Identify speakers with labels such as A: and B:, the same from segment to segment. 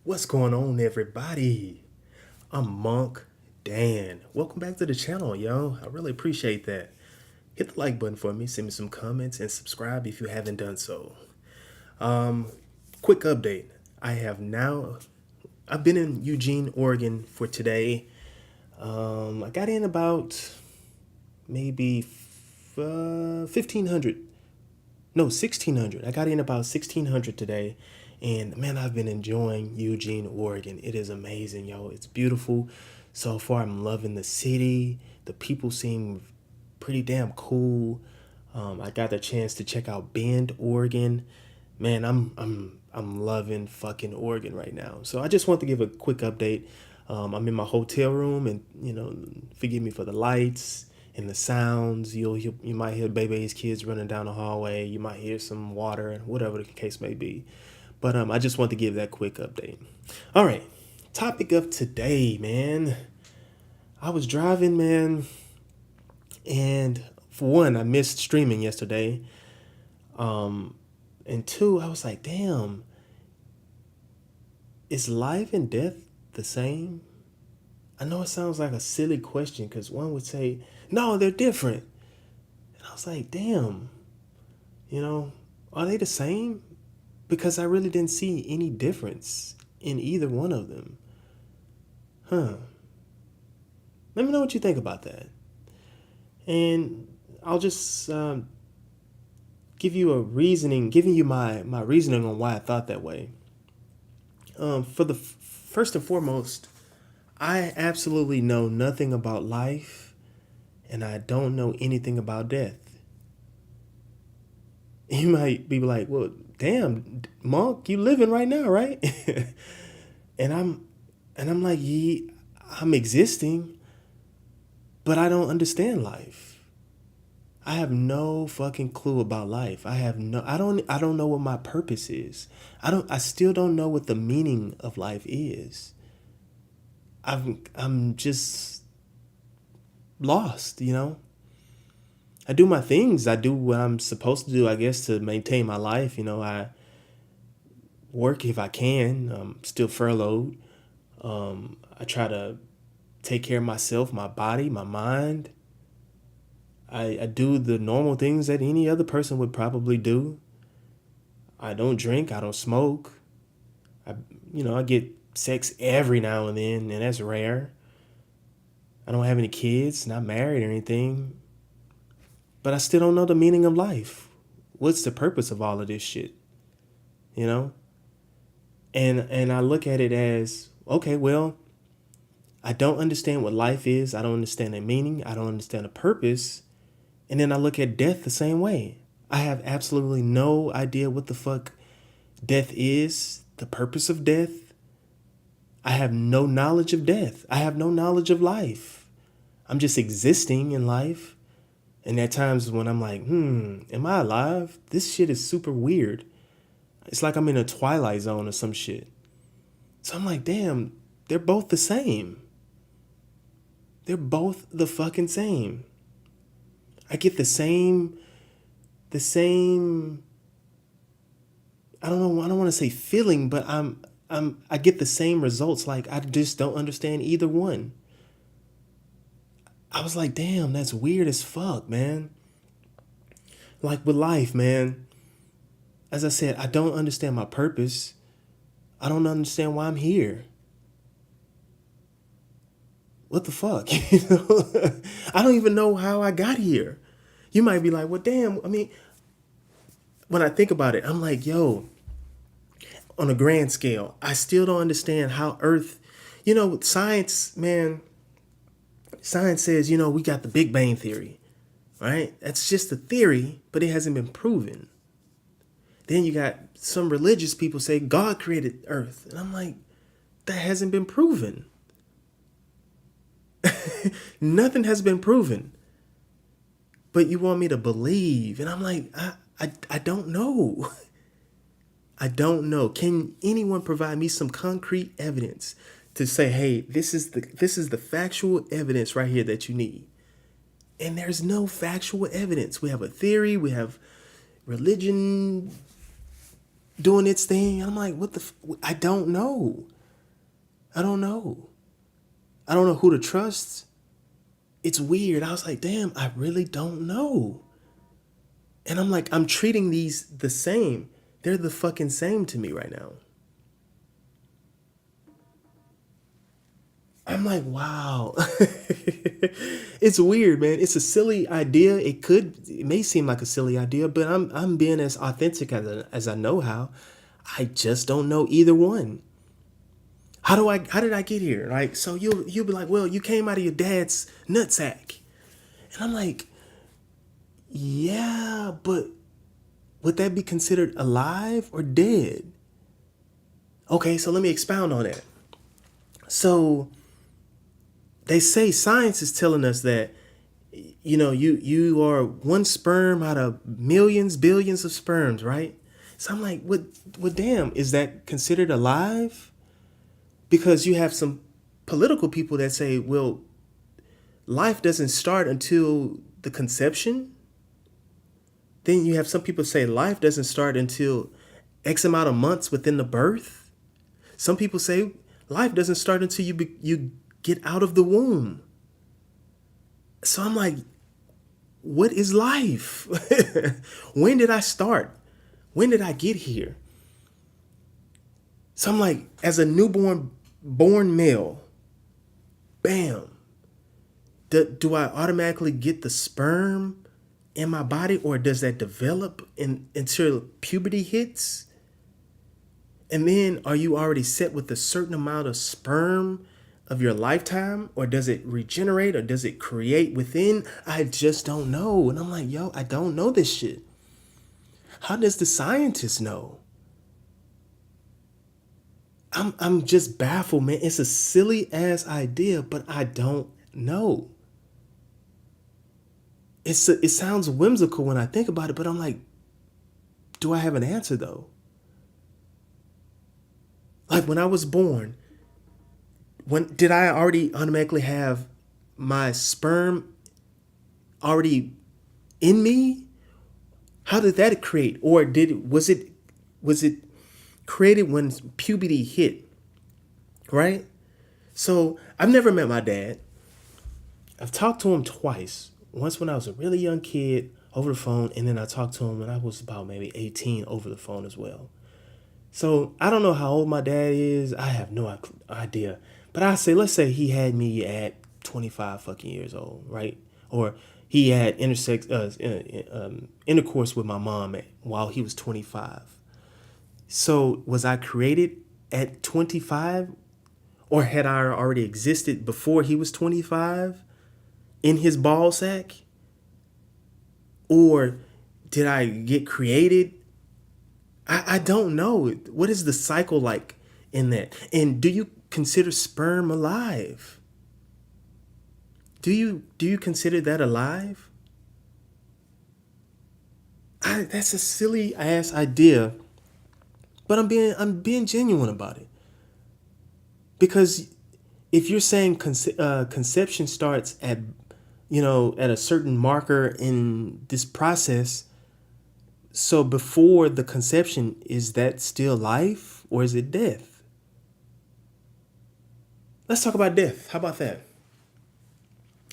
A: What's going on, everybody? I'm Monk Dan. Welcome back to the channel, yo. I really appreciate that. Hit the like button for me, send me some comments, and subscribe if you haven't done so. Quick update. I've been in Eugene, Oregon for today. I got in about maybe 1500. No, 1600. I got in about 1600 today. And man, I've been enjoying Eugene, Oregon. It is amazing, yo. It's beautiful. So far, I'm loving the city. The people seem pretty damn cool. I got the chance to check out Bend, Oregon. Man, I'm loving fucking Oregon right now. So I just want to give a quick update. I'm in my hotel room, and forgive me for the lights and the sounds. You might hear baby's kids running down the hallway. You might hear some water, whatever the case may be. But I just want to give that quick update. All right, topic of today, man. I was driving, man, and for one, I missed streaming yesterday. And two, I was like, damn, is life and death the same? I know it sounds like a silly question because one would say, no, they're different. And I was like, damn, are they the same? Because I really didn't see any difference in either one of them. Huh. Let me know what you think about that. And I'll just giving you my reasoning on why I thought that way. First and foremost, I absolutely know nothing about life, and I don't know anything about death. You might be like, well, damn, Monk, you living right now, right? and I'm like, yeah, I'm existing, but I don't understand life. I have no fucking clue about life. I don't know what my purpose is. I still don't know what the meaning of life is. I'm just lost, I do my things. I do what I'm supposed to do, I guess, to maintain my life. I work if I can. I'm still furloughed. I try to take care of myself, my body, my mind. I do the normal things that any other person would probably do. I don't drink. I don't smoke. I get sex every now and then, and that's rare. I don't have any kids, not married or anything. But I still don't know the meaning of life. What's the purpose of all of this shit? You know? And I look at it as, okay, well, I don't understand what life is. I don't understand the meaning. I don't understand the purpose. And then I look at death the same way. I have absolutely no idea what the fuck death is, the purpose of death. I have no knowledge of death. I have no knowledge of life. I'm just existing in life. And at times when I'm like, am I alive? This shit is super weird. It's like I'm in a twilight zone or some shit. So I'm like, damn, they're both the same. They're both the fucking same. I get the same, I don't know, I don't want to say feeling, but I get the same results. Like, I just don't understand either one. I was like, damn, that's weird as fuck, man. Like with life, man. As I said, I don't understand my purpose. I don't understand why I'm here. What the fuck? I don't even know how I got here. You might be like, well, damn, I mean, when I think about it, I'm like, yo, on a grand scale, I still don't understand how Earth, science, man, science says, we got the Big Bang Theory, right? That's just a theory, but it hasn't been proven. Then you got some religious people say God created Earth. And I'm like, that hasn't been proven. Nothing has been proven. But you want me to believe. And I'm like, I don't know. I don't know. Can anyone provide me some concrete evidence to say, hey, this is the factual evidence right here that you need? And there's no factual evidence. We have a theory. We have religion doing its thing. I'm like, I don't know. I don't know. I don't know who to trust. It's weird. I was like, damn, I really don't know. And I'm like, I'm treating these the same. They're the fucking same to me right now. I'm like, wow. It's weird, man. It's a silly idea. It may seem like a silly idea, but I'm being as authentic as I know how. I just don't know either one. How did I get here? Like, so you'll be like, well, you came out of your dad's nutsack. And I'm like, yeah, but would that be considered alive or dead? Okay, so let me expound on that. So they say science is telling us that you are one sperm out of millions, billions of sperms, right? So I'm like, what damn, is that considered alive? Because you have some political people that say, well, life doesn't start until the conception. Then you have some people say life doesn't start until X amount of months within the birth. Some people say life doesn't start until you get out of the womb. So I'm like, what is life? When did I start? When did I get here? So I'm like, as a born male, bam, do I automatically get the sperm in my body, or does that develop until puberty hits? And then are you already set with a certain amount of sperm of your lifetime, or does it regenerate, or does it create within? I just don't know. And I'm like, yo, I don't know this shit. How does the scientist know? I'm just baffled, man. It's a silly ass idea, but I don't know. It sounds whimsical when I think about it, but I'm like, do I have an answer though? Like when I was born, when did I already automatically have my sperm already in me? How did that create? Or was it created when puberty hit? Right? So I've never met my dad. I've talked to him twice. Once when I was a really young kid over the phone, and then I talked to him when I was about maybe 18 over the phone as well. So I don't know how old my dad is. I have no idea. But let's say he had me at 25 fucking years old, right? Or he had intercourse with my mom while he was 25. So was I created at 25? Or had I already existed before he was 25 in his ball sack? Or did I get created? I don't know. What is the cycle like in that? And do you consider sperm alive? Do you consider that alive? That's a silly ass idea, but I'm being genuine about it. Because if you're saying conception starts at a certain marker in this process, so before the conception, is that still life or is it death? Let's talk about death. How about that?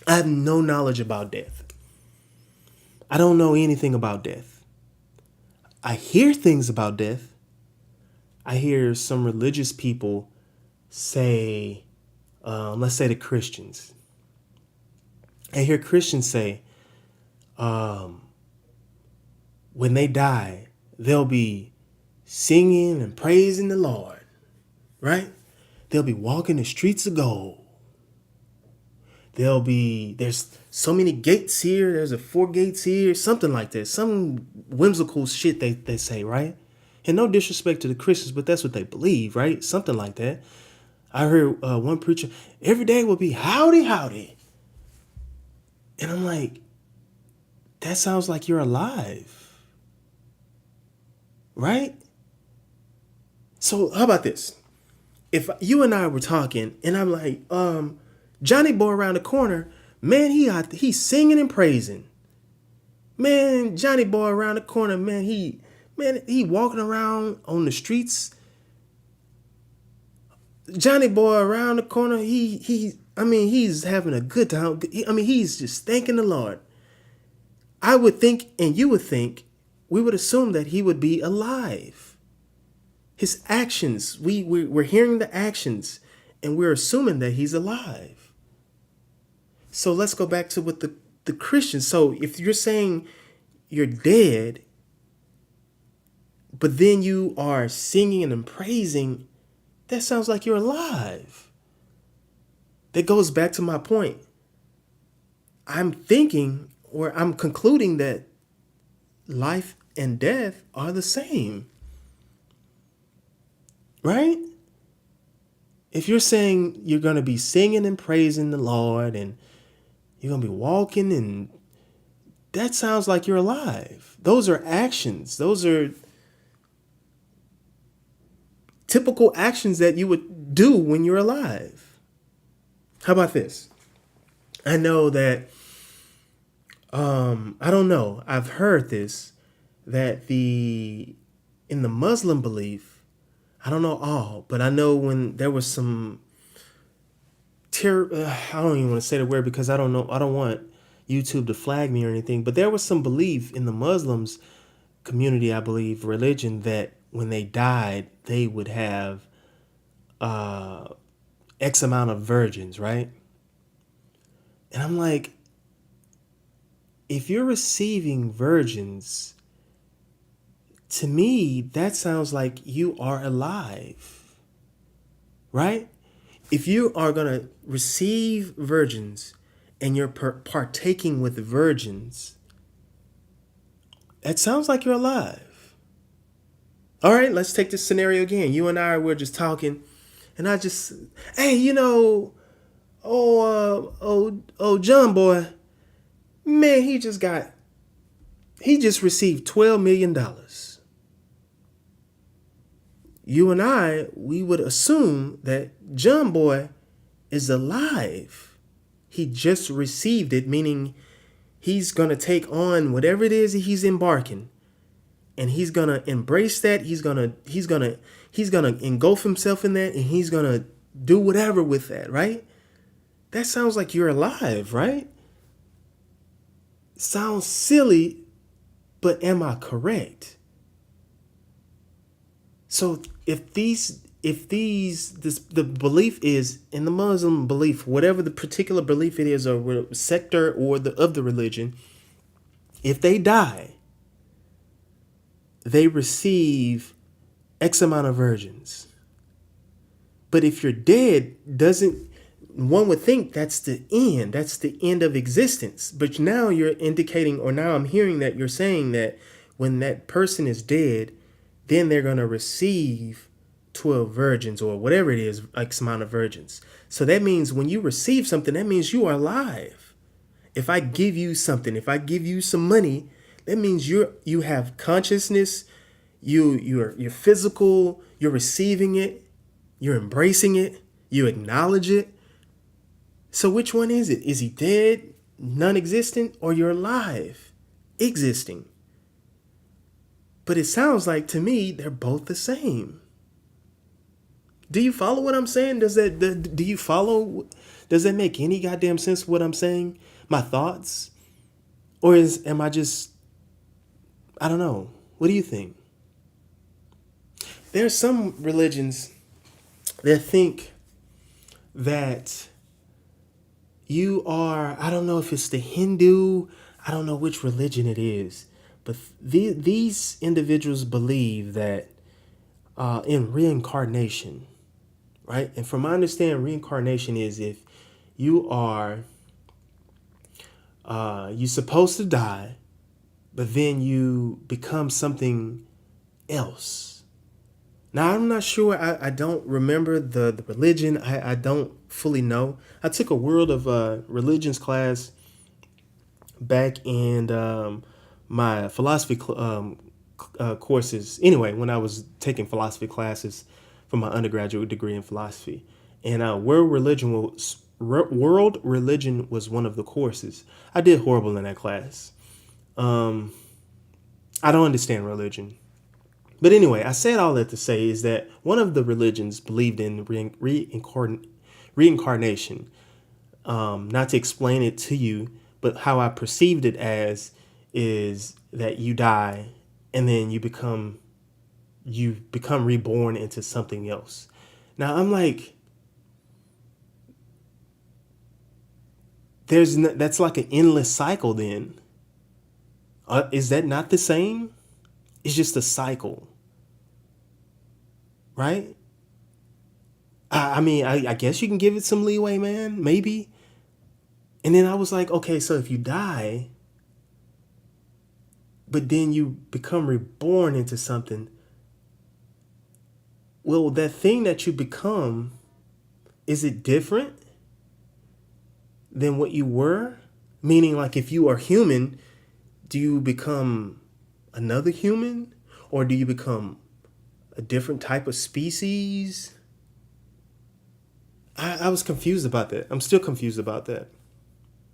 A: I have no knowledge about death. I don't know anything about death. I hear things about death. I hear some religious people say, let's say the Christians. I hear Christians say, when they die, they'll be singing and praising the Lord, right? They'll be walking the streets of gold. There's so many gates here. There's 4 gates here, something like that. Some whimsical shit they say, right? And no disrespect to the Christians, but that's what they believe, right? Something like that. I heard one preacher, every day will be howdy, howdy. And I'm like, that sounds like you're alive, right? So how about this? If you and I were talking and I'm like, Johnny boy around the corner, man, he's singing and praising. Man, Johnny boy around the corner, man, he walking around on the streets Johnny Boy around the corner, he's having a good time. He's just thanking the Lord. I would think, and you would think, we would assume that he would be alive. His actions, we're hearing the actions, and we're assuming that he's alive. So let's go back to what the Christians. So if you're saying you're dead, but then you are singing and praising, that sounds like you're alive. That goes back to my point. I'm thinking, or I'm concluding, that life and death are the same. Right? If you're saying you're going to be singing and praising the Lord and you're going to be walking, and that sounds like you're alive. Those are actions. Those are typical actions that you would do when you're alive. How about this? I know that, I don't know, I've heard this, that in the Muslim belief, I don't know all, but I know when there was some I don't even want to say the word because I don't know, I don't want YouTube to flag me or anything, but there was some belief in the Muslims community, I believe, religion, that when they died, they would have X amount of virgins, right? And I'm like, if you're receiving virgins, to me, that sounds like you are alive, right? If you are going to receive virgins and you're partaking with virgins, that sounds like you're alive. All right, let's take this scenario again. You and I were just talking, and I just, hey, John Boy, man, he just received $12 million. You and I, we would assume that John Boy is alive. He just received it, meaning he's going to take on whatever it is that he's embarking, and he's going to embrace that. He's going to engulf himself in that, and he's going to do whatever with that, right? That sounds like you're alive, right? Sounds silly, but am I correct? So if the belief is in the Muslim belief, whatever the particular belief it is, or sector or of the religion, if they die, they receive X amount of virgins. But if you're dead, one would think that's the end of existence. But now you're indicating, or now I'm hearing that you're saying that when that person is dead, then they're going to receive 12 virgins, or whatever it is, X amount of virgins. So that means when you receive something, that means you are alive. If I give you something, if I give you some money, that means you have consciousness, you're physical, you're receiving it, you're embracing it, you acknowledge it. So which one is it? Is he dead, non-existent, or you're alive, existing? But it sounds like to me they're both the same. Do you follow what I'm saying? Do you follow? Does that make any goddamn sense what I'm saying? My thoughts? Or am I just, I don't know. What do you think? There's some religions that think that you are, I don't know if it's the Hindu, I don't know which religion it is, but these individuals believe that in reincarnation, right? And from my understanding, reincarnation is if you are, you're supposed to die, but then you become something else. Now, I'm not sure. I don't remember the religion. I don't fully know. I took a world of religions class back in my philosophy courses. Anyway, when I was taking philosophy classes for my undergraduate degree in philosophy, and world religion was one of the courses. I did horrible in that class. I don't understand religion. But anyway, I said all that to say is that one of the religions believed in reincarnation. Not to explain it to you, but how I perceived it as is that you die and then you become reborn into something else. Now I'm like, that's like an endless cycle. Then is that not the same? It's just a cycle, right? I mean, I guess you can give it some leeway, man. Maybe. And then I was like, okay, so if you die, but then you become reborn into something, well, that thing that you become, is it different than what you were? Meaning, like, if you are human, do you become another human? Or do you become a different type of species? I was confused about that. I'm still confused about that.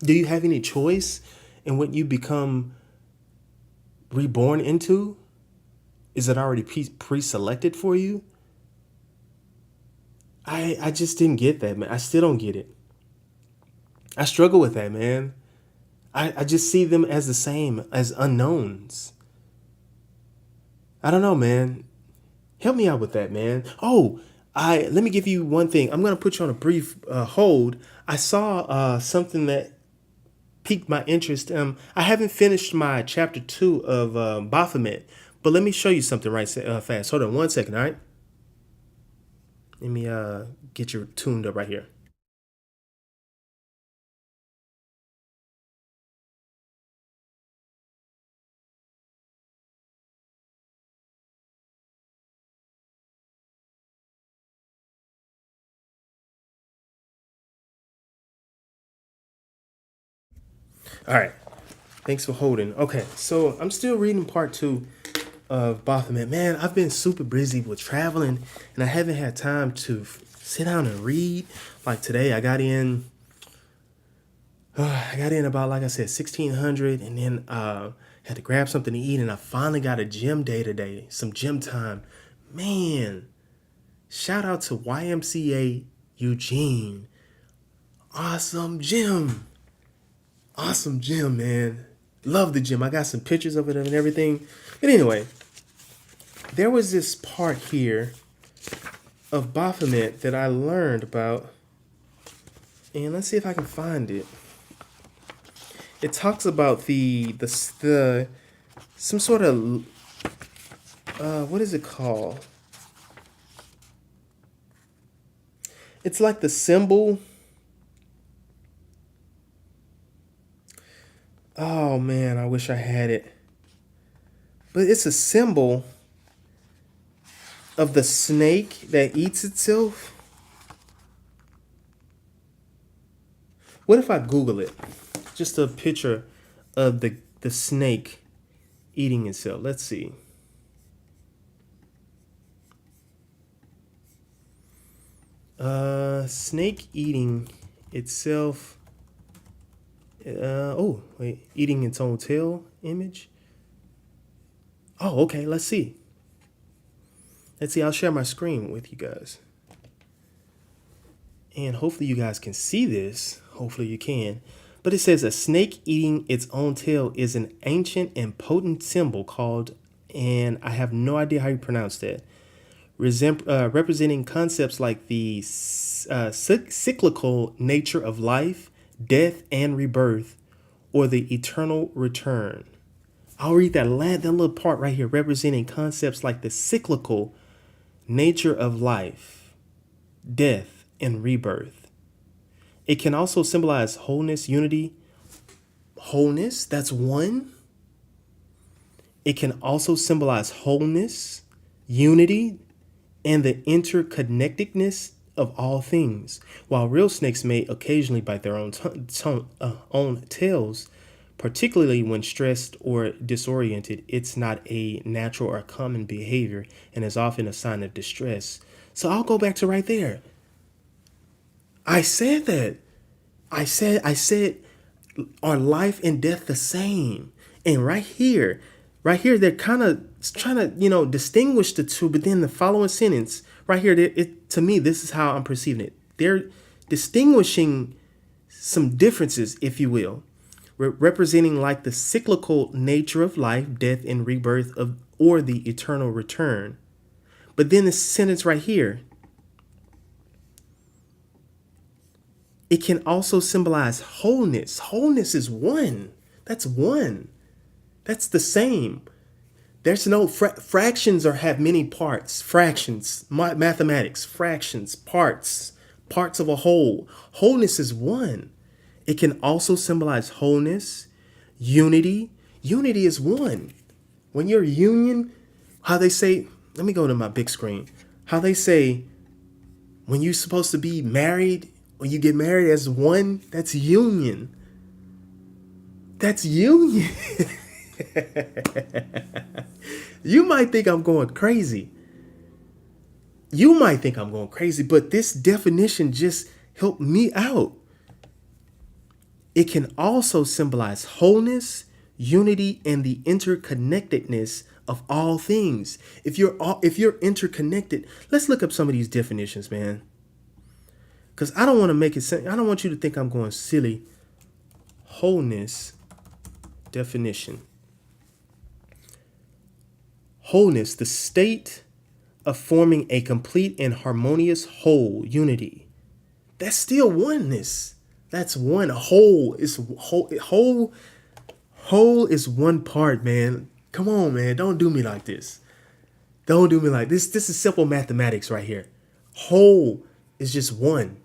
A: Do you have any choice in what you become reborn into? Is it already pre-selected for you? I just didn't get that, man. I still don't get it. I struggle with that, man. I just see them as the same, as unknowns. I don't know, man. Help me out with that, man. Oh, I let me give you one thing. I'm gonna put you on a brief hold. I saw something that piqued my interest. I haven't finished my chapter 2 of Baphomet, but let me show you something fast. Hold on one second, all right? Let me get you tuned up right here. All right. Thanks for holding. Okay, so I'm still reading part 2 of Baphomet. Man, I've been super busy with traveling, and I haven't had time to sit down and read. Like today, I got in about, like I said, 1600, and then had to grab something to eat, and I finally got a gym day today, some gym time. Man, shout out to YMCA Eugene. Awesome gym. Awesome gym, man. Love the gym. I got some pictures of it and everything. But anyway, there was this part here of Baphomet that I learned about, and let's see if I can find it. It talks about the some sort of what is it called? It's like the symbol. Oh man, I wish I had it. But it's a symbol of the snake that eats itself. What if I Google it? Just a picture of the snake eating itself. Let's see. Snake eating itself. Oh, wait, eating its own tail image. Oh, okay, let's see. Let's see, I'll share my screen with you guys. And hopefully you guys can see this. Hopefully you can. But it says a snake eating its own tail is an ancient and potent symbol called, and I have no idea how you pronounce that, representing concepts like the cyclical nature of life, death, and rebirth, or the eternal return. I'll read that little part right here, representing concepts like the cyclical nature of life, death, and rebirth. It can also symbolize wholeness, unity. Wholeness, that's one. It can also symbolize wholeness, unity, and the interconnectedness of all things. While real snakes may occasionally bite their own tails, particularly when stressed or disoriented, it's not a natural or common behavior and is often a sign of distress. So I'll go back to right there. I said that. I said, are life and death the same? And right here, Right here, they're kind of trying to, distinguish the two, but then the following sentence right here, to me, this is how I'm perceiving it. They're distinguishing some differences, if you will, representing like the cyclical nature of life, death, and rebirth or the eternal return. But then the sentence right here, it can also symbolize wholeness. Wholeness is one. That's one. That's the same. There's no fractions or have many parts. Fractions, mathematics, fractions, parts of a whole. Wholeness is one. It can also symbolize wholeness, unity. Unity is one. When you're union, how they say, let me go to my big screen. How they say, when you're supposed to be married, when you get married as one, that's union. That's union. You might think I'm going crazy. But this definition just helped me out. It can also symbolize wholeness, unity, and the interconnectedness of all things. If you're interconnected, let's look up some of these definitions, man. Because I don't want to make it. I don't want you to think I'm going silly. Wholeness definition. Wholeness, the state of forming a complete and harmonious whole, unity. That's still oneness. That's one. Whole is whole. Whole is one part, man. Come on, man. Don't do me like this. Don't do me like this. This is simple mathematics right here. Whole is just one.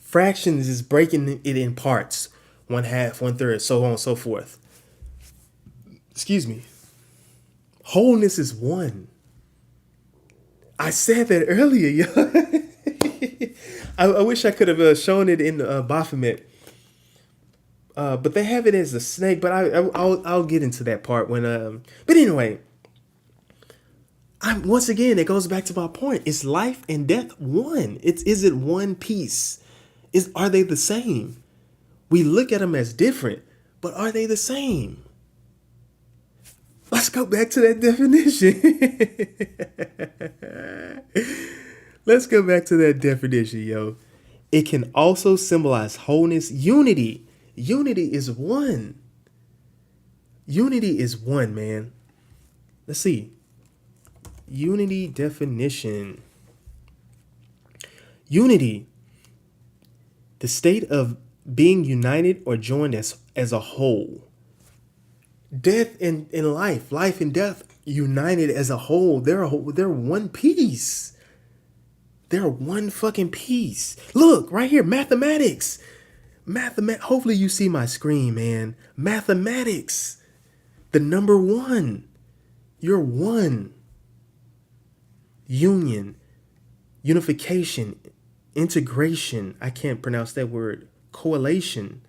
A: Fractions is breaking it in parts. 1/2, 1/3, so on and so forth. Excuse me. Wholeness is one. I said that earlier, yo. I wish I could have shown it in Baphomet. But they have it as a snake. But I'll get into that part when. But anyway, once again it goes back to my point. Is life and death one? Is it one piece? Are they the same? We look at them as different, but are they the same? Let's go back to that definition. Let's go back to that definition, yo. It can also symbolize wholeness, unity. Unity is one. Unity is one, man. Let's see. Unity definition. Unity, the state of being united or joined as a whole. Death and life and death united as a whole. They're one piece. They're one fucking piece. Look, right here, mathematics. Hopefully you see my screen, man. Mathematics. The number one. You're one. Union. Unification. Integration. I can't pronounce that word. Coalition.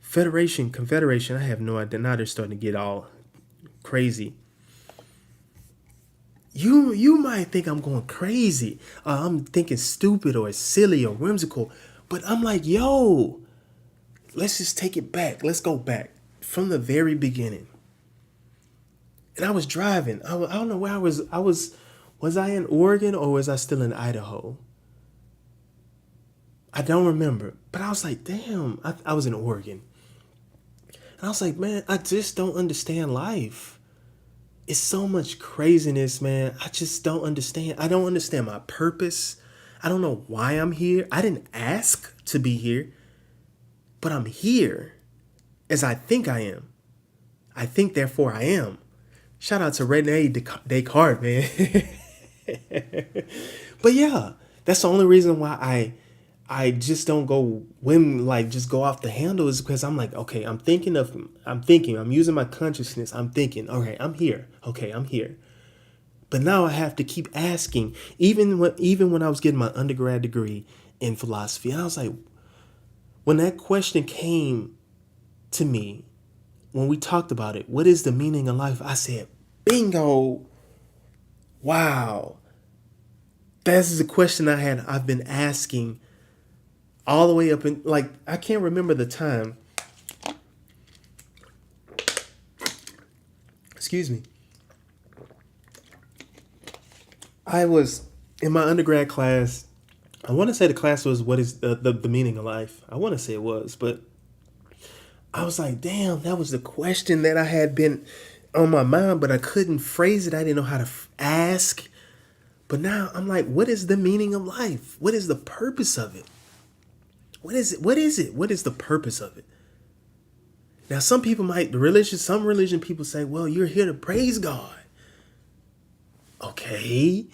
A: Federation, confederation, I have no idea. Now they're starting to get all crazy. You might think I'm going crazy. I'm thinking stupid or silly or whimsical. But I'm like, yo, let's just take it back. Let's go back from the very beginning. And I was driving. I don't know where I was. Was I in Oregon or was I still in Idaho? I don't remember. But I was like, damn, I was in Oregon. And I was like, man, I just don't understand life. It's so much craziness, man. I just don't understand. I don't understand my purpose. I don't know why I'm here. I didn't ask to be here, but I'm here as I think I am. I think, therefore, I am. Shout out to Rene Descartes, man. But yeah, that's the only reason why I just don't go just go off the handle is because I'm like, okay, I'm using my consciousness. I'm thinking, all right, I'm here. Okay, I'm here. But now I have to keep asking, even when I was getting my undergrad degree in philosophy, and I was like, when that question came to me, when we talked about it, what is the meaning of life? I said, bingo. Wow. This is a question I've been asking all the way up in, I can't remember the time. Excuse me. I was in my undergrad class. I want to say the class was what is the meaning of life. I want to say it was, but I was like, damn, that was the question that I had been on my mind, but I couldn't phrase it. I didn't know how to ask. But now I'm like, what is the meaning of life? What is the purpose of it? What is it? What is it? What is the purpose of it? Now, some people might, some religion people say, well, you're here to praise God. Okay.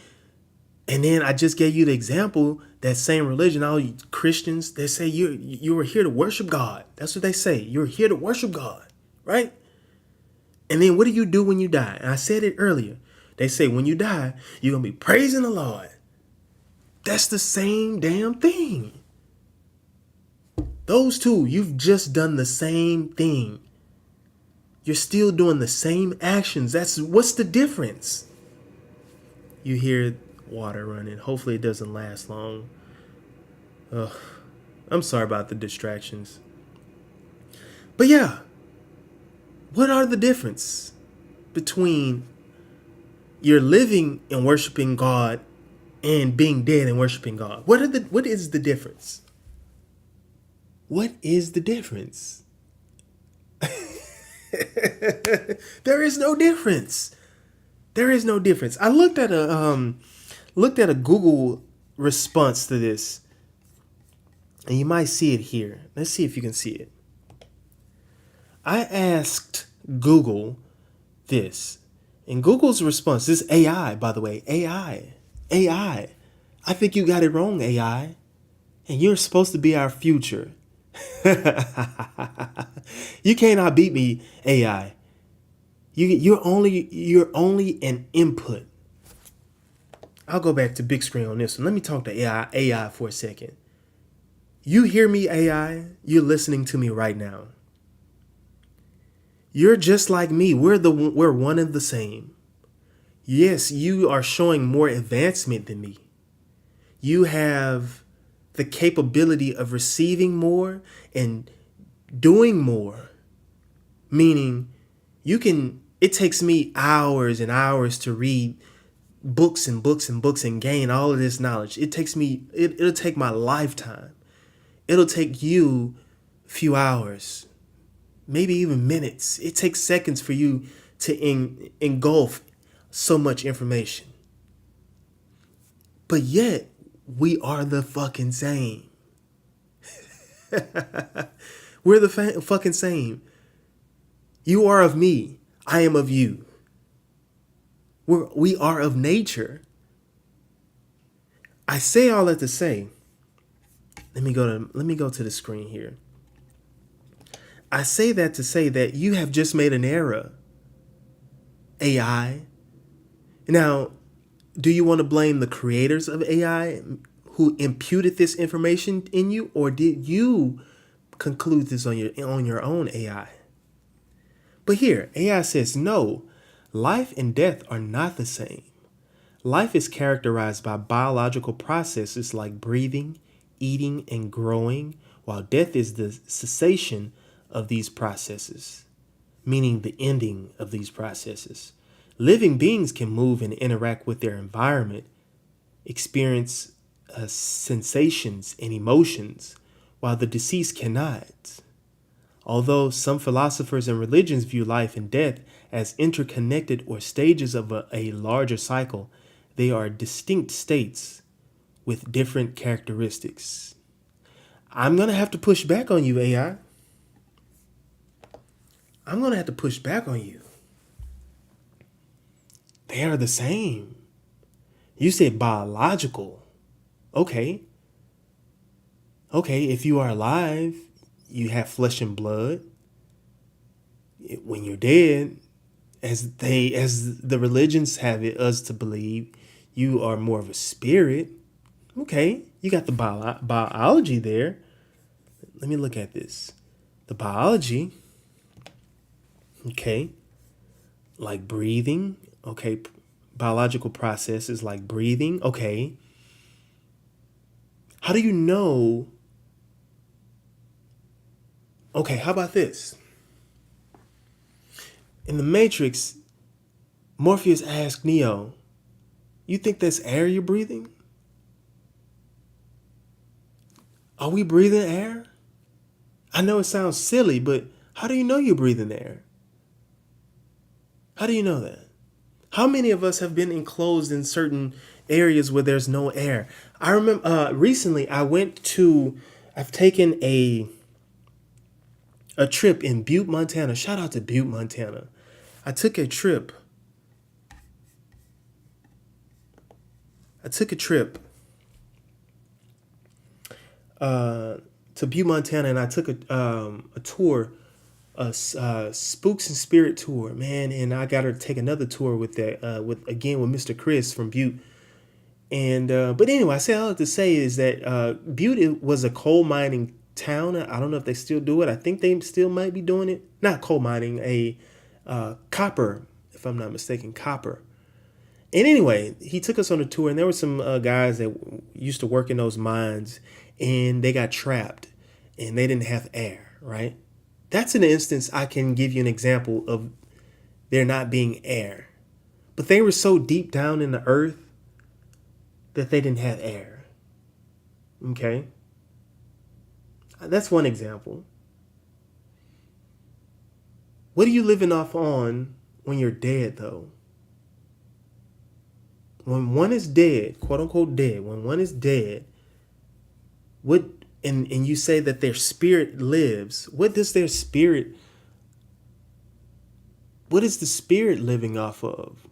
A: And then I just gave you the example, that same religion, all you Christians, they say you were here to worship God. That's what they say. You're here to worship God, right? And then what do you do when you die? And I said it earlier. They say when you die, you're going to be praising the Lord. That's the same damn thing. Those two, you've just done the same thing. You're still doing the same actions. What's the difference? You hear water running. Hopefully it doesn't last long. Ugh. I'm sorry about the distractions. But yeah, what are the difference between you're living and worshiping God and being dead and worshiping God? What is the difference? What is the difference? There is no difference. There is no difference. I looked at a Google response to this, and you might see it here. Let's see if you can see it. I asked Google this, and Google's response, this AI, by the way, AI. I think you got it wrong, AI, and you're supposed to be our future. You cannot beat me, AI. You're only an input. I'll go back to big screen on this one. Let me talk to AI for a second. You hear me, AI? You're listening to me right now. You're just like me. We're one and the same. Yes, you are showing more advancement than me. You have the capability of receiving more and doing more. Meaning, it takes me hours and hours to read books and books and books and gain all of this knowledge. It'll take my lifetime. It'll take you a few hours, maybe even minutes. It takes seconds for you to engulf so much information. But yet, we are the fucking same. We're the fucking same. You are of me. I am of you. We are of nature. I say all that to say. Let me go to the screen here. I say that to say that you have just made an error. AI. Now, do you want to blame the creators of AI who imputed this information in you, or did you conclude this on your own, AI? But here, AI says no. Life and death are not the same. Life is characterized by biological processes like breathing, eating, and growing, while death is the cessation of these processes, meaning the ending of these processes. Living beings can move and interact with their environment, experience sensations and emotions, while the deceased cannot. Although some philosophers and religions view life and death as interconnected or stages of a larger cycle, they are distinct states with different characteristics. I'm going to have to push back on you, AI. I'm going to have to push back on you. They are the same. You said biological. Okay. Okay, if you are alive, you have flesh and blood. When you're dead, as the religions have us to believe, you are more of a spirit. Okay, you got the biology there. Let me look at this. The biology. Okay. Like breathing. Okay. Biological processes like breathing. Okay. How do you know? Okay, how about this? In the Matrix, Morpheus asked Neo, "You think that's air you're breathing? Are we breathing air?" I know it sounds silly, but how do you know you're breathing air? How do you know that? How many of us have been enclosed in certain areas where there's no air? I remember recently I've taken a trip in Butte, Montana. Shout out to Butte, Montana. I took a trip. I took a trip uh, to Butte, Montana, and I took a tour, Spooks and Spirit tour, man. And I got to take another tour with with Mr. Chris from Butte. And but anyway, I say all I have to say is that Butte was a coal mining town. I don't know if they still do it. I think they still might be doing it. Not coal mining, a copper, if I'm not mistaken, copper. And anyway, he took us on a tour, and there were some guys that used to work in those mines, and they got trapped, and they didn't have air. Right? That's an instance I can give you an example of there not being air. But they were so deep down in the earth that they didn't have air. Okay? That's one example. What are you living off on when you're dead, though? When one is dead, quote unquote dead, when one is dead, what and you say that their spirit lives, what is the spirit living off of?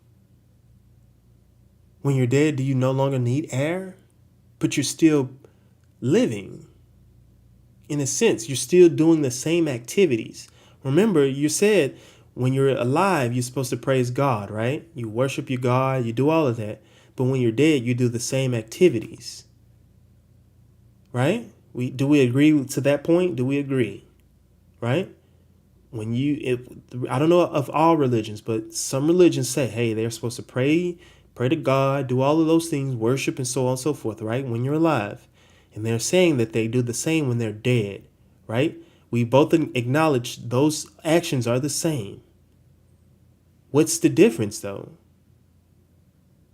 A: When you're dead, do you no longer need air? But you're still living. In a sense, you're still doing the same activities. Remember, you said when you're alive, you're supposed to praise God, right? You worship your God, you do all of that. But when you're dead, you do the same activities, right? Do we agree to that point? Do we agree, right? I don't know of all religions, but some religions say, hey, they're supposed to pray to God, do all of those things, worship, and so on and so forth, right? When you're alive. And they're saying that they do the same when they're dead, right? We both acknowledge those actions are the same. What's the difference, though?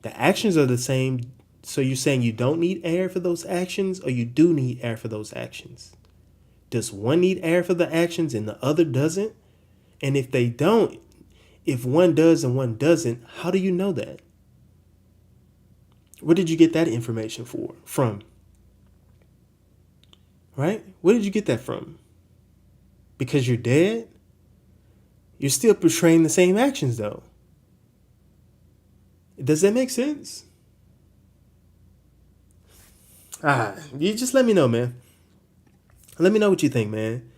A: The actions are the same. So you're saying you don't need air for those actions, or you do need air for those actions? Does one need air for the actions and the other doesn't? And if they don't, if one does and one doesn't, how do you know that? Where did you get that information from? Right? Where did you get that from? Because you're dead? You're still portraying the same actions, though. Does that make sense? You just let me know, man. Let me know what you think, man.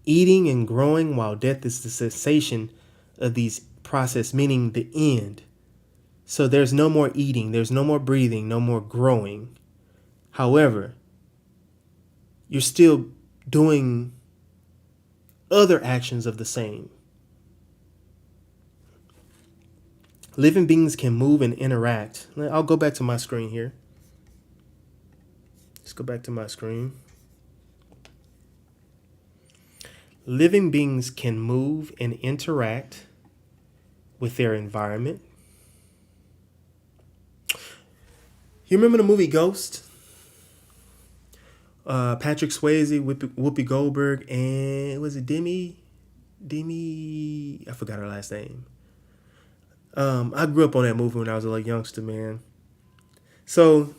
A: Eating and growing while death is the cessation of these process, meaning the end. So there's no more eating, there's no more breathing, no more growing. However, you're still doing other actions of the same. Living beings can move and interact. I'll go back to my screen here. Let's go back to my screen. Living beings can move and interact with their environment. You remember the movie Ghost? Patrick Swayze, Whoopi Goldberg, and was it Demi? I forgot her last name. I grew up on that movie when I was a youngster, man. So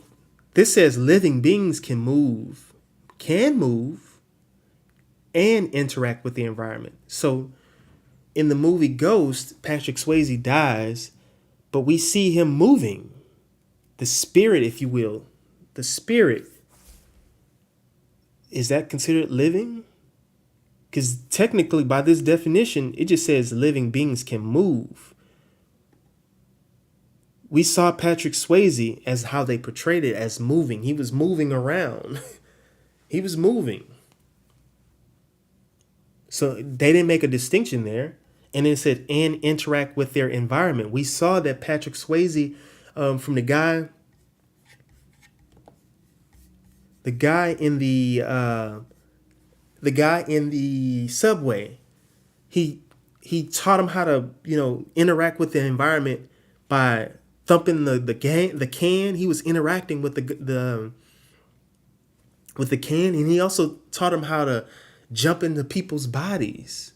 A: this says living beings can move, and interact with the environment. So in the movie Ghost, Patrick Swayze dies, but we see him moving. The spirit, if you will. The spirit. Is that considered living? Because technically, by this definition, it just says living beings can move. We saw Patrick Swayze as how they portrayed it as moving. He was moving around. He was moving. So they didn't make a distinction there. And it said, and interact with their environment. We saw that Patrick Swayze, from the guy in the subway, he taught him how to, interact with the environment by thumping the can. He was interacting with the can, and he also taught him how to jump into people's bodies.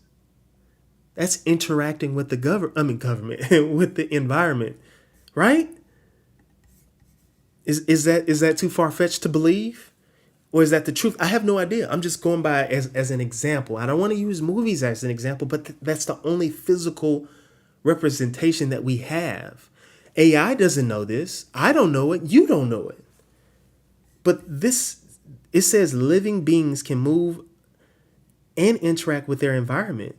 A: That's interacting with the government with the environment, right? Is that too far fetched to believe? Or is that the truth? I have no idea. I'm just going by as an example. I don't want to use movies as an example, but that's the only physical representation that we have. AI doesn't know this. I don't know it. You don't know it. But it says living beings can move and interact with their environment.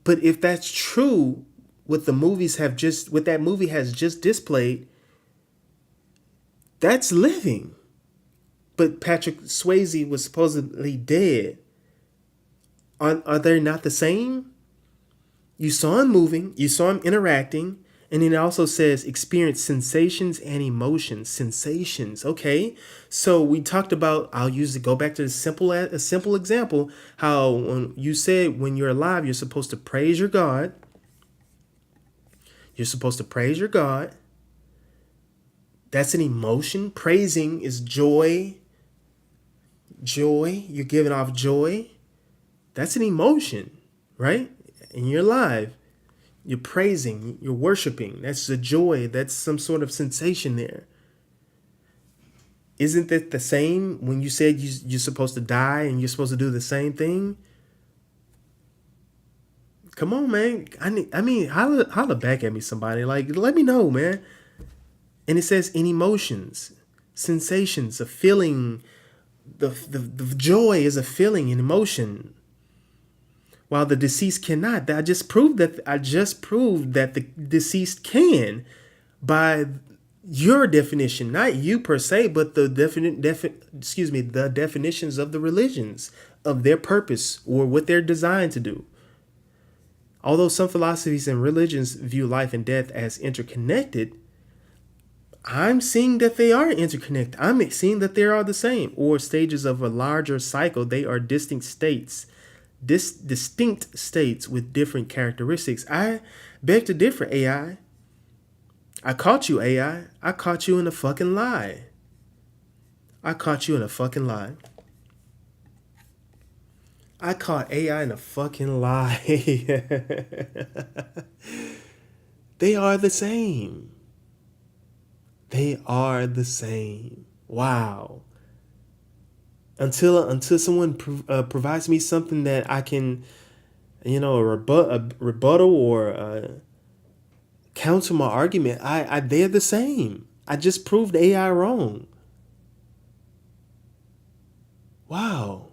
A: But if that's true, what that movie has just displayed, that's living. But Patrick Swayze was supposedly dead. Are they not the same? You saw him moving, you saw him interacting, and then it also says experience sensations and emotions. Sensations, okay? So we talked about, go back to a simple example, how when you said when you're alive, you're supposed to praise your God. You're supposed to praise your God. That's an emotion. Praising is joy. Joy, you're giving off joy. That's an emotion, right? And you're alive. You're praising, you're worshiping. That's a joy. That's some sort of sensation there. Isn't that the same when you said you're supposed to die and you're supposed to do the same thing? Come on, man. Holla back at me, somebody. Like, let me know, man. And it says in emotions, sensations, a feeling. The joy is a feeling, an emotion. While the deceased cannot. I just proved that the deceased can by your definition, not you per se, but the the definitions of the religions, of their purpose or what they're designed to do. Although some philosophies and religions view life and death as interconnected, I'm seeing that they are interconnected. I'm seeing that they are the same, or stages of a larger cycle. They are distinct states with different characteristics. I beg to differ, AI. I caught you, AI. I caught you in a fucking lie. I caught you in a fucking lie. I caught AI in a fucking lie. They are the same. They are the same. Wow. Until someone provides me something that I can, a rebuttal or counter my argument, they're the same. I just proved AI wrong. Wow.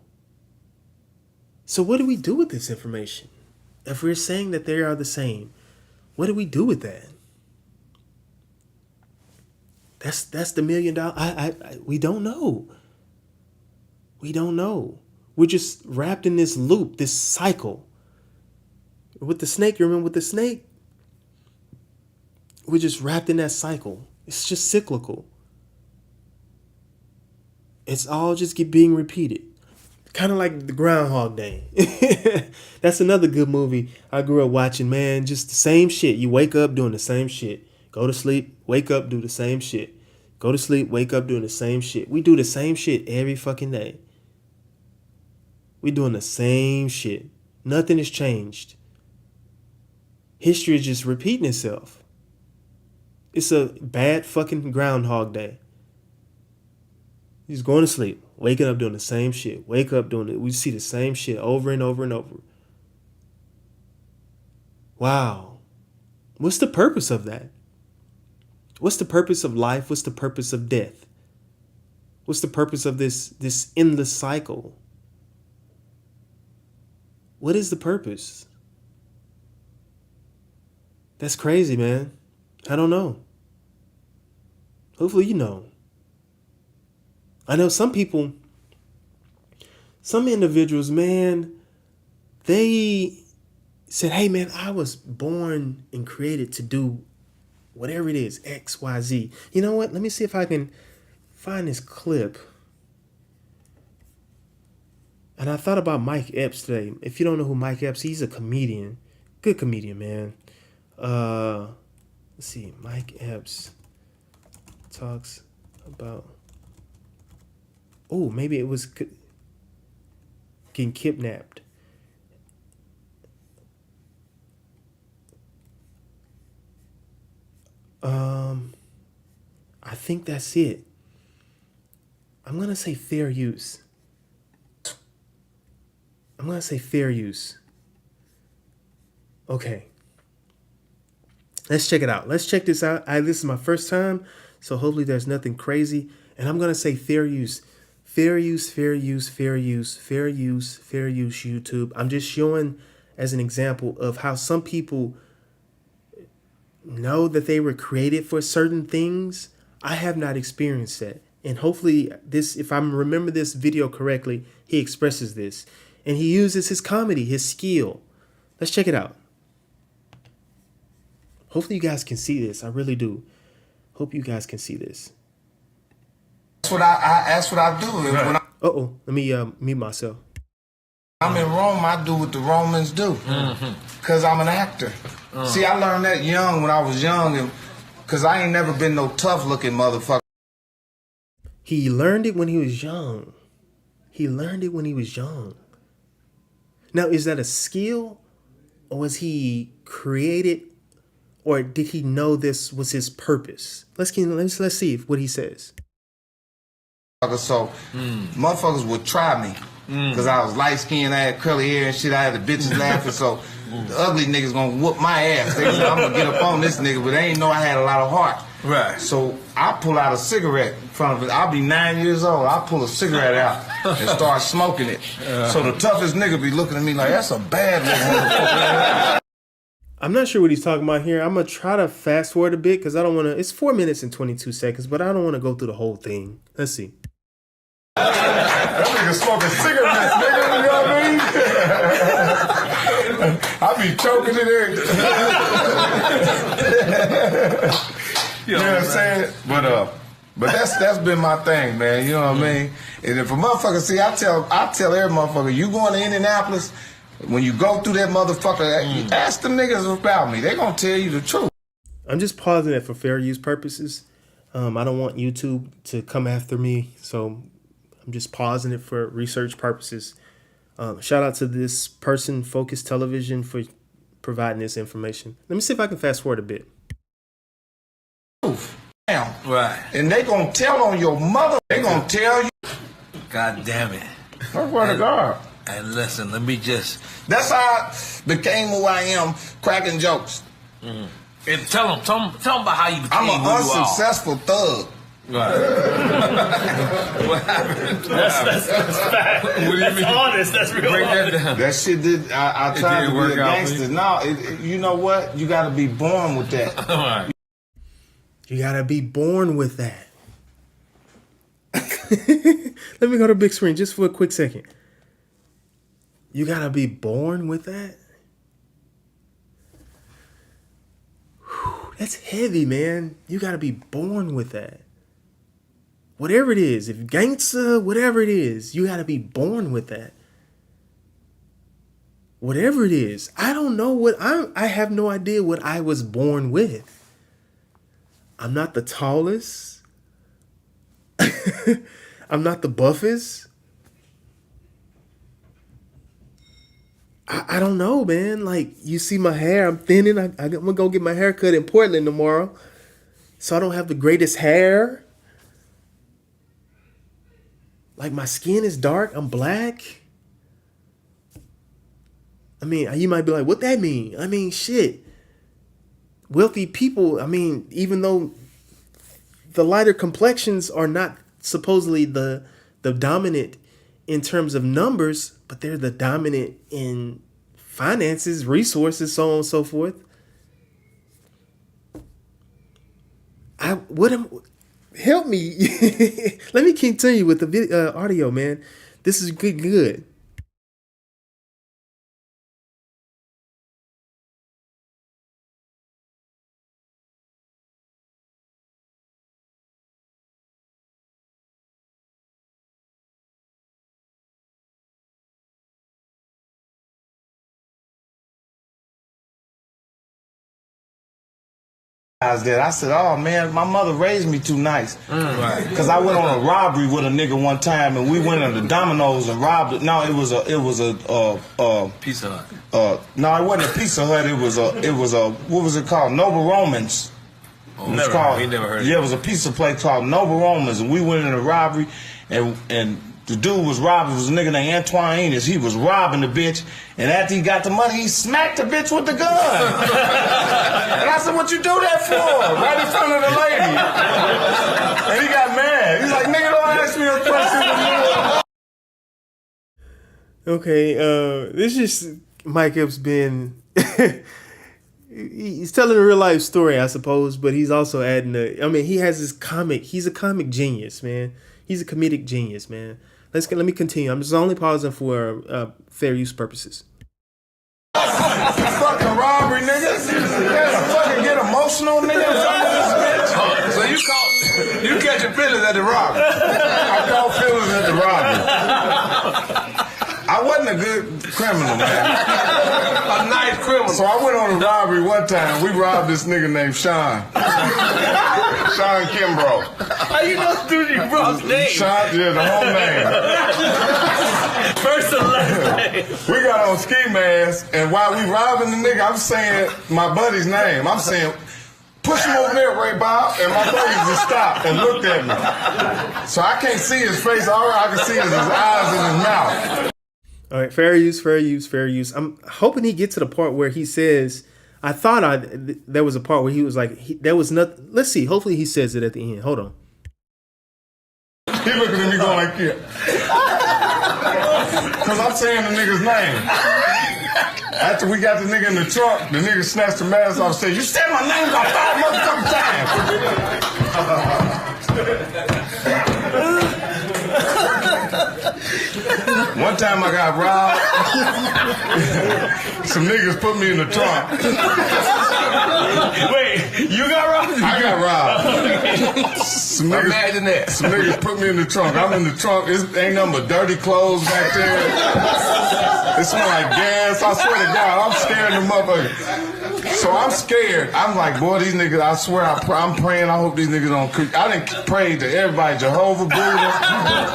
A: So what do we do with this information? If we're saying that they are the same, what do we do with that? That's the $1 million. We don't know. We don't know. We're just wrapped in this loop, this cycle. With the snake, you remember with the snake? We're just wrapped in that cycle. It's just cyclical. It's all just being repeated. Kind of like the Groundhog Day. That's another good movie I grew up watching, man. Just the same shit. You wake up doing the same shit. Go to sleep, wake up, do the same shit. Go to sleep, wake up doing the same shit. We do the same shit every fucking day. We doing the same shit. Nothing has changed. History is just repeating itself. It's a bad fucking Groundhog Day. He's going to sleep, waking up doing the same shit. Wake up doing it. We see the same shit over and over and over. Wow. What's the purpose of that? What's the purpose of life? What's the purpose of death? What's the purpose of this endless cycle? What is the purpose? That's crazy, man. I don't know. Hopefully you know. I know some individuals, man, they said, hey, man, I was born and created to do whatever it is, X, Y, Z. You know what? Let me see if I can find this clip. And I thought about Mike Epps today. If you don't know who Mike Epps, he's a comedian. Good comedian, man. Let's see. Mike Epps talks about. Oh, maybe it was getting kidnapped. I think that's it. I'm gonna say fair use. I'm gonna say fair use. Okay. Let's check it out. Let's check this out. This is my first time, so hopefully there's nothing crazy. And I'm gonna say fair use. Fair use, fair use, fair use, fair use, fair use, YouTube. I'm just showing as an example of how some people know that they were created for certain things. I have not experienced that. And hopefully this, if I remember this video correctly, he expresses this. And he uses his comedy, his skill. Let's check it out. Hopefully you guys can see this. I really do. Hope you guys can see this.
B: That's what I do.
A: Right.
B: When
A: Uh-oh. Let me mute myself.
B: I'm in Rome, I do what the Romans do. Because I'm an actor. See, I learned that young when I was young. Because I ain't never been no tough-looking motherfucker.
A: He learned it when he was young. He learned it when he was young. Now, is that a skill? Or was he created? Or did he know this was his purpose? Let's see what he says.
B: So, motherfuckers would try me. Because I was light-skinned, I had curly hair and shit. I had the bitches laughing. So, the ugly niggas gonna whoop my ass. They said, I'm gonna get up on this nigga. But they ain't know I had a lot of heart.
C: Right.
B: So, I pull out a cigarette in front of it. I'll be 9 years old. I pull a cigarette out and start smoking it. So, the toughest nigga be looking at me like, that's a bad nigga.
A: I'm not sure what he's talking about here. I'm going to try to fast forward a bit because I don't want to. It's 4 minutes and 22 seconds, but I don't want to go through the whole thing. Let's see.
B: That nigga smoking cigarettes, nigga. You know what I mean? I be choking it in. You know what I'm saying? But that's been my thing, man. You know what I mean? And if a motherfucker, see, I tell every motherfucker, you going to Indianapolis, when you go through that motherfucker, ask them niggas about me. They gonna tell you the truth.
A: I'm just pausing it for fair use purposes. I don't want YouTube to come after me, so I'm just pausing it for research purposes. Shout out to this person, Focus Television, for providing this information. Let me see if I can fast forward a bit.
B: Damn.
C: Right.
B: And they gonna tell on your mother. They gonna tell you.
C: God damn it.
B: I swear to God.
C: And listen, let me just...
B: That's how I became who I am, cracking jokes.
C: And tell them about how you became
B: I'm an
C: who you are.
B: unsuccessful thug.
C: Right. What happened?
D: That's fact.
C: What do you
D: That's
C: mean?
D: honest. That's real
C: Break that
D: honest.
C: down.
B: That shit did. I tried
C: didn't
B: to
C: work
B: be a
C: out for
B: gangster.
C: you?
B: No, you know what? You got to be born with that.
C: All right.
A: You gotta be born with that. Let me go to big screen just for a quick second. You gotta be born with that? Whew, that's heavy, man. You gotta be born with that. Whatever it is, if gangster, whatever it is, you gotta be born with that. Whatever it is. I don't know what I have no idea what I was born with. I'm not the tallest. I'm not the buffest. I don't know, man. Like, you see my hair, I'm thinning. I'm gonna go get my hair cut in Portland tomorrow. So I don't have the greatest hair. Like, my skin is dark. I'm black. I mean, you might be like, what that mean? I mean, shit. Wealthy people, I mean, even though the lighter complexions are not supposedly the dominant in terms of numbers, but they're the dominant in finances, resources, so on and so forth. Help me. Let me continue with the video, audio, man. This is good.
B: that. I said, oh man, my mother raised me too nice. Because I went on a robbery with a nigga one time, and we went into Domino's and robbed it. No, it was a
C: Pizza Hut.
B: no, it wasn't a Pizza Hut. It was a what was it called? Noble Romans.
C: Oh,
B: It was
C: never,
B: called,
C: we never heard of
B: yeah,
C: it.
B: it was a pizza place called Noble Romans, and we went in a robbery, and the dude was robbing. It was a nigga named Antoine Enos. He was robbing the bitch, and after he got the money, he smacked the bitch with the gun. And I said, "What you do that for?" Right in front of the lady. And he got mad. He's like, "Nigga, don't ask me a question."
A: Okay, this is Mike Epps been he's telling a real life story, I suppose, but he's also adding he has this comic. He's a comic genius, man. He's a comedic genius, man. Let me continue. I'm just only pausing for fair use purposes.
B: Fucking robbery, niggas. Yeah, fucking get emotional, niggas.
C: So you catch your feelings at the robbery.
B: I caught feelings at the robbery. I wasn't a good criminal, man.
C: A nice criminal.
B: So I went on a robbery one time. We robbed this nigga named Sean. Sean Kimbrough.
C: How you know dude you bro's name?
B: Sean, yeah, the whole name.
C: First and last name.
B: We got on ski masks, and while we robbing the nigga, I'm saying my buddy's name. I'm saying, push him over there, Ray Bob. And my buddy just stopped and looked at me. So I can't see his face. All I can see is his eyes and his mouth.
A: All right, fair use, fair use, fair use. I'm hoping he gets to the part where he says, there was a part where he was like, there was nothing. Let's see. Hopefully he says it at the end. Hold on.
B: He looking at me going like this. Because I'm saying the nigga's name. After we got the nigga in the trunk, the nigga snatched the mask off and said, "You said my name about 5 motherfucking times." One time I got robbed. Some niggas put me in the trunk.
D: Wait, you got robbed?
B: I got robbed.
C: Imagine that.
B: Some niggas put me in the trunk. I'm in the trunk. It ain't nothing but dirty clothes back there. It smell like gas. I swear to God, I'm scared of the motherfucker. So I'm scared. I'm like, boy, these niggas, I swear, I'm praying. I hope these niggas don't creep. I done prayed to everybody, Jehovah, Buddha,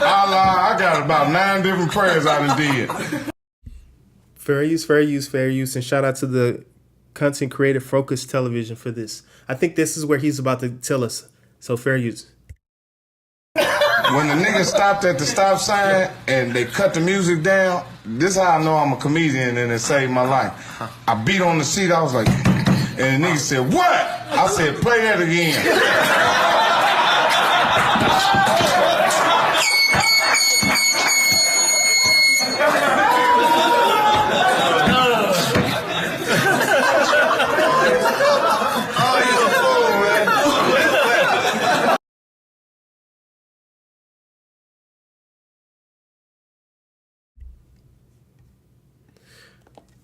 B: Allah. I got about 9 different prayers I done did.
A: Fair use, fair use, fair use. And shout out to the content creator Focus Television for this. I think this is where he's about to tell us. So fair use.
B: When the nigga stopped at the stop sign and they cut the music down, this is how I know I'm a comedian and it saved my life. I beat on the seat, I was like, and the nigga said, "What?" I said, "Play that again."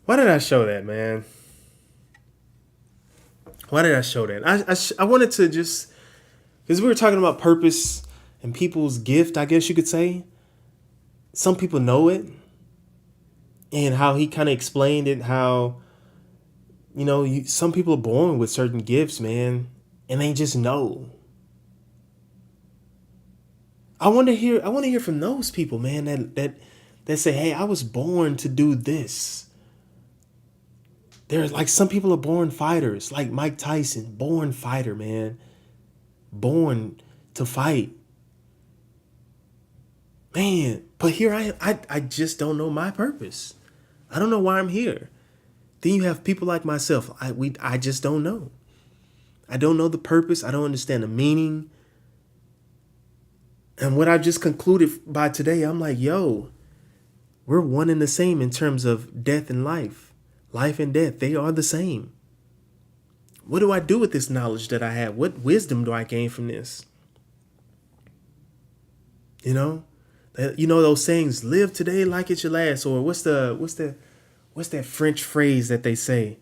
A: Why did I show that, man? Why did I show that? I wanted to just, because we were talking about purpose and people's gift, I guess you could say. Some people know it. And how he kind of explained it, how, some people are born with certain gifts, man. And they just know. I want to hear from those people, man, that say, hey, I was born to do this. There's like some people are born fighters, like Mike Tyson, born fighter, man. Born to fight. Man, but here I am. I just don't know my purpose. I don't know why I'm here. Then you have people like myself. I just don't know. I don't know the purpose. I don't understand the meaning. And what I've just concluded by today, I'm like, yo, we're one and the same in terms of death and life. Life and death, they are the same. What do I do with this knowledge that I have? What wisdom do I gain from this? Those sayings, live today like it's your last, or what's that French phrase that they say?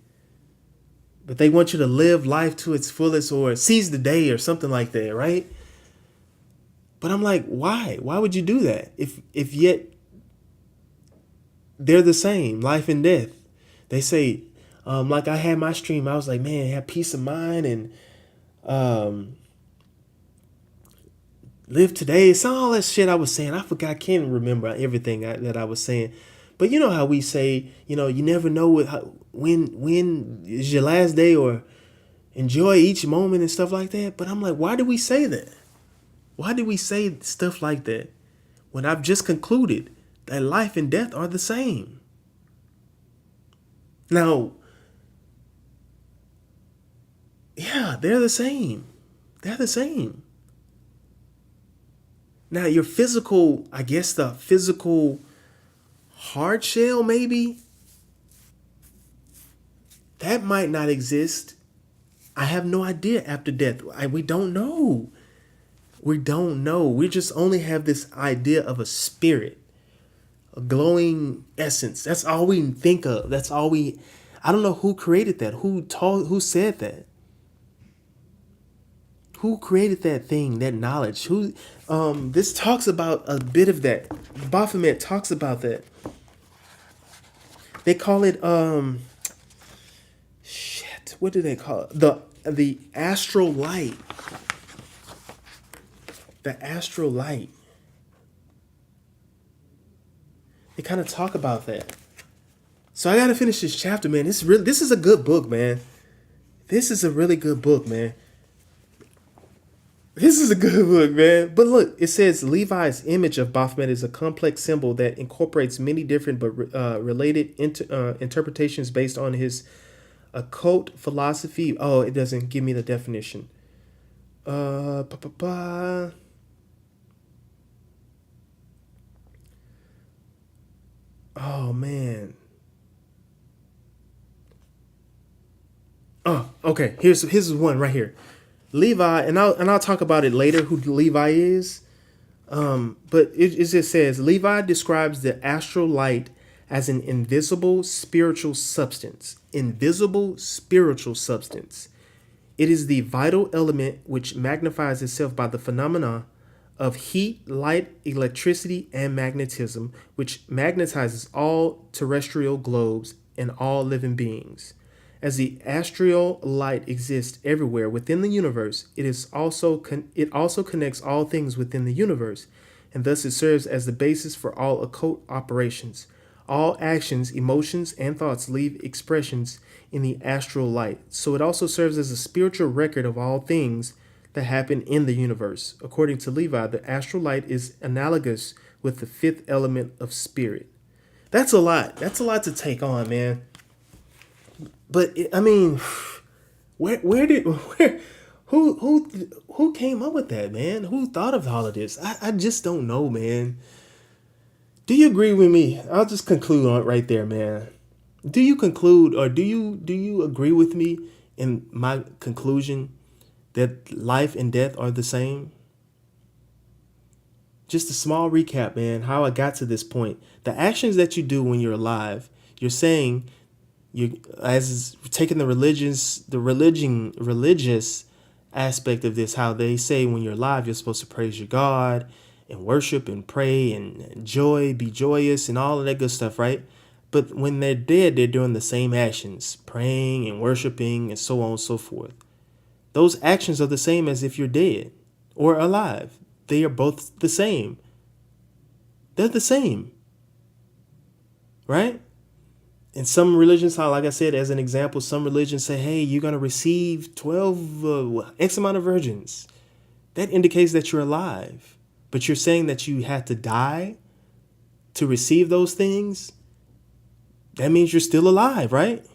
A: But they want you to live life to its fullest, or seize the day, or something like that, right? But I'm like, why? Why would you do that? If yet they're the same, life and death. They say, like I had my stream, I was like, man, have peace of mind and Um, live today. It's all that shit I was saying. I forgot. I can't remember everything that I was saying. But you know how we say, you never know when is your last day, or enjoy each moment and stuff like that. But I'm like, why do we say that? Why do we say stuff like that when I've just concluded that life and death are the same? Now, yeah, they're the same. They're the same. Now, your physical, I guess the physical hard shell, maybe, that might not exist. I have no idea after death. We don't know. We don't know. We just only have this idea of a spirit, a glowing essence. That's all we think of. That's all we. I don't know who created that. Who said that? Who created that thing, that knowledge? Who? This talks about a bit of that. Baphomet talks about that. They call it shit. What do they call it? The astral light. The astral light. They kind of talk about that. So I gotta finish this chapter, man. This is a good book, man. This is a really good book, man. This is a good book, man. But look, it says Levi's image of Baphomet is a complex symbol that incorporates many different but related interpretations based on his occult philosophy. Oh, it doesn't give me the definition. Uh, pa, pa, pa. Oh man. Oh, okay. Here's one right here. Levi, and I'll talk about it later. Who Levi is? But it just says Levi describes the astral light as an invisible spiritual substance. Invisible spiritual substance. It is the vital element which magnifies itself by the phenomena of heat, light, electricity, and magnetism, which magnetizes all terrestrial globes and all living beings. As the astral light exists everywhere within the universe, it also connects all things within the universe, and thus it serves as the basis for all occult operations. All actions, emotions, and thoughts leave expressions in the astral light. So it also serves as a spiritual record of all things that happen in the universe. According to Levi, the astral light is analogous with the fifth element of spirit. That's a lot. That's a lot to take on, man. But I mean, who came up with that, man? Who thought of all of this? I just don't know, man. Do you agree with me? I'll just conclude on it right there, man. Do you conclude, or do you agree with me in my conclusion that life and death are the same? Just a small recap, man, how I got to this point. The actions that you do when you're alive, you're saying you as taking the religious aspect of this, how they say when you're alive you're supposed to praise your God and worship and pray and be joyous and all of that good stuff, right? But when they're dead, they're doing the same actions, praying and worshiping and so on and so forth. Those actions are the same as if you're dead or alive. They are both the same. They're the same, right? In some religions, like I said, as an example, some religions say, hey, you're going to receive 12 X amount of virgins. That indicates that you're alive. But you're saying that you had to die to receive those things. That means you're still alive, right?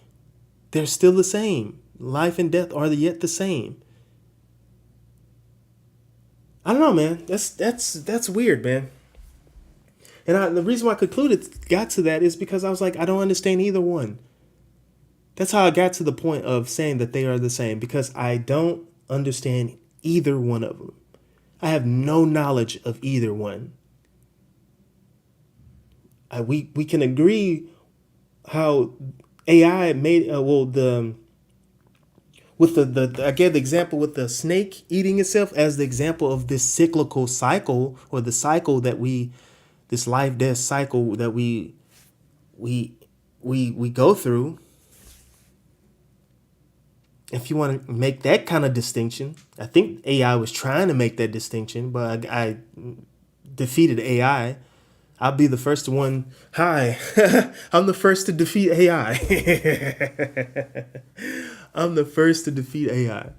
A: They're still the same. Life and death are yet the same. I don't know, man. That's weird, man. And the reason why I got to that is because I was like, I don't understand either one. That's how I got to the point of saying that they are the same, because I don't understand either one of them. I have no knowledge of either one. We can agree how AI made I gave the example with the snake eating itself as the example of this cyclical cycle, or the cycle that this life death cycle that we go through. if you want to make that kind of distinction. I think AI was trying to make that distinction, but I defeated AI. I'll be the first one. Hi, I'm the first to defeat AI. I'm the first to defeat AI.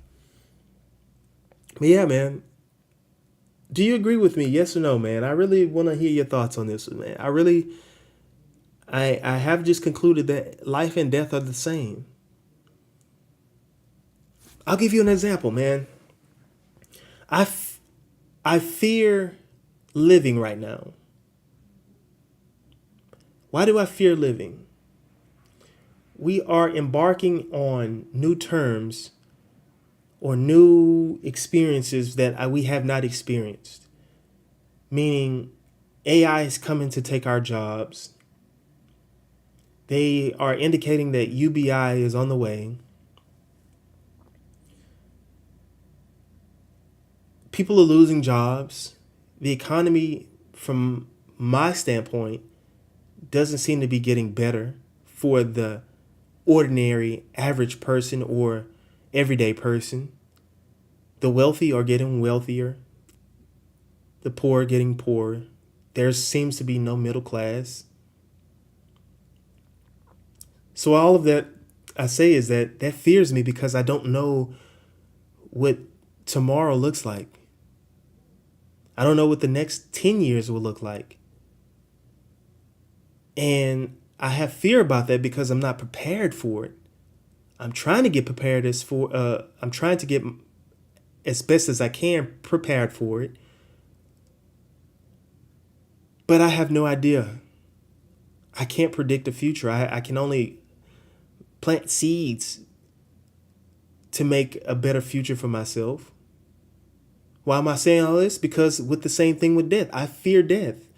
A: But yeah, man. Do you agree with me? Yes or no, man? I really want to hear your thoughts on this, man. I have just concluded that life and death are the same. I'll give you an example, man. I, f- I fear living right now. Why do I fear living? We are embarking on new terms or new experiences that we have not experienced. Meaning, AI is coming to take our jobs. They are indicating that UBI is on the way. People are losing jobs. The economy, from my standpoint, doesn't seem to be getting better for the ordinary average person or everyday person. The wealthy are getting wealthier, the poor are getting poorer. There seems to be no middle class. So all of that I say is that fears me because I don't know what tomorrow looks like. I don't know what the next 10 years will look like. And I have fear about that because I'm not prepared for it. I'm trying to get prepared I'm trying to get as best as I can prepared for it. But I have no idea. I can't predict the future. I can only plant seeds to make a better future for myself. Why am I saying all this? Because with the same thing with death, I fear death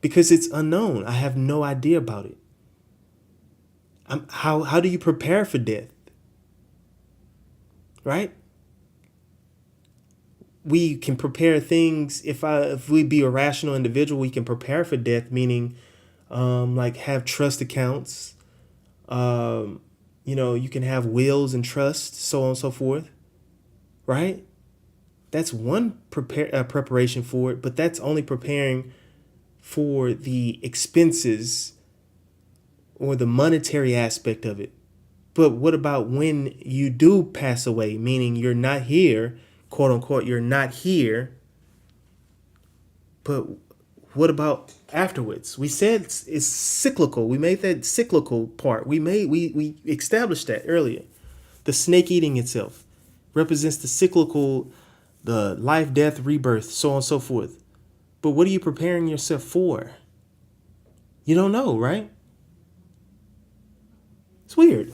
A: because it's unknown. I have no idea about it. How do you prepare for death? Right? We can prepare things. If we be a rational individual, we can prepare for death, meaning like have trust accounts. You can have wills and trusts, so on and so forth. Right? That's one preparation for it, but that's only preparing for the expenses or the monetary aspect of it. But what about when you do pass away, meaning you're not here, quote unquote, you're not here, but what about afterwards? We said it's cyclical. We made that cyclical part. We established that earlier. The snake eating itself represents the cyclical, the life, death, rebirth, so on and so forth. But what are you preparing yourself for? You don't know, right? It's weird.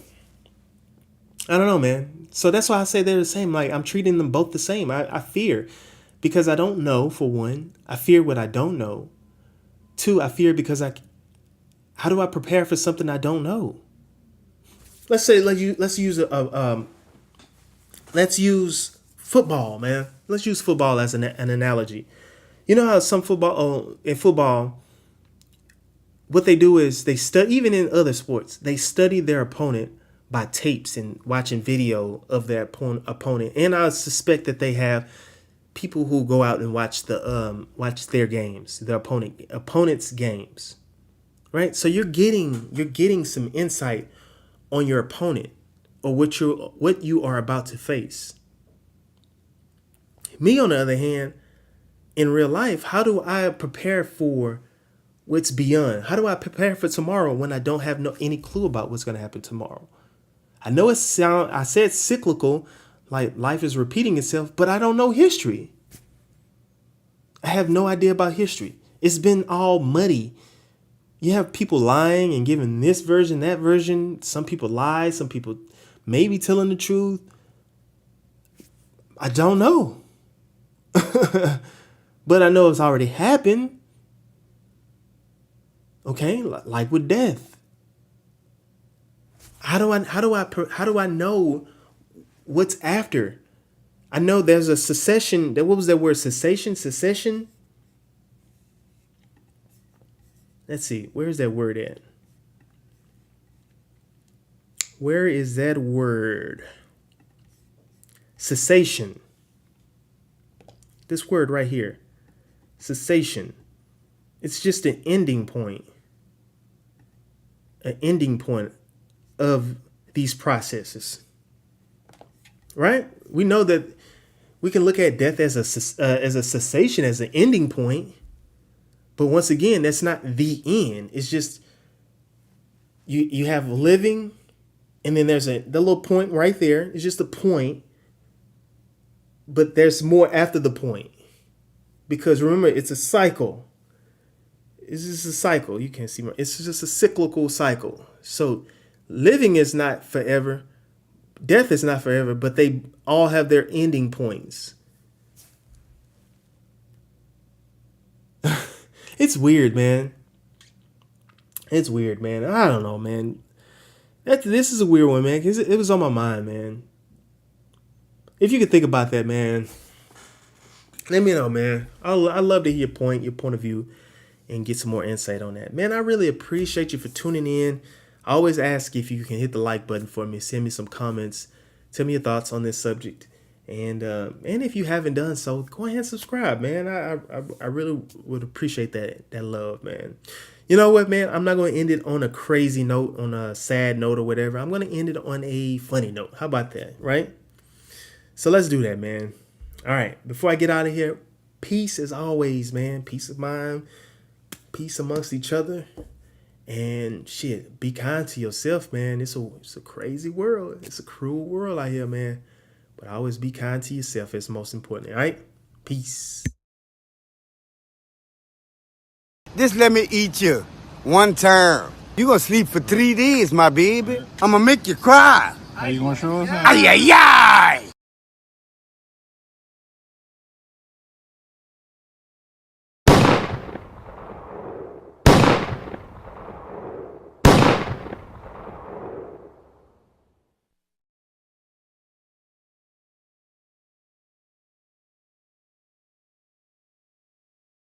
A: I don't know, man. So that's why I say they're the same. Like, I'm treating them both the same. I fear because I don't know, for one. I fear what I don't know. Two, I fear because how do I prepare for something I don't know? Let's say let's use football, man. Let's use football as an analogy. You know how some in football, what they do is they study, even in other sports, they study their opponent by tapes and watching video of their opponent. And I suspect that they have people who go out and watch their games, their opponent's games, right? So you're getting some insight on your opponent or what you are about to face. Me, on the other hand, in real life, how do I prepare for what's beyond? How do I prepare for tomorrow when I don't have any clue about what's going to happen tomorrow? I know I said cyclical, like life is repeating itself, but I don't know history. I have no idea about history. It's been all muddy. You have people lying and giving this version, that version. Some people lie, some people maybe telling the truth. I don't know. But I know it's already happened. Okay, like with death. How do I know what's after? I know there's a secession. What was that word? Secession. Let's see. Where's that word at? Where is that word? Cessation. This word right here. Cessation. It's just an ending point. An ending point of these processes. Right? We know that we can look at death as a cessation, as an ending point. But once again, that's not the end. It's just you have living, and then there's the little point right there. It's just a point. But there's more after the point. Because remember, it's a cycle. It's just a cycle. You can't see more. It's just a cyclical cycle. So living is not forever. Death is not forever, but they all have their ending points. It's weird, man. It's weird, man. I don't know, man. This is a weird one, man, because it was on my mind, man. If you could think about that, man, let me know, man. I'd love to hear your point of view, and get some more insight on that. Man, I really appreciate you for tuning in. I always ask if you can hit the like button for me, send me some comments, tell me your thoughts on this subject. And if you haven't done so, go ahead and subscribe, man. I really would appreciate that love, man. You know what, man? I'm not going to end it on a crazy note, on a sad note or whatever. I'm going to end it on a funny note. How about that, right? So let's do that, man. All right. Before I get out of here, peace as always, man. Peace of mind, peace amongst each other. And shit, be kind to yourself, man. It's a crazy world. It's a cruel world out here, man. But always be kind to yourself. It's most important. All right? Peace.
E: Just let me eat you one time. You gonna sleep for 3 days, my baby. I'm gonna make you cry.
C: Are you gonna show us?
E: Ay, ay, ay!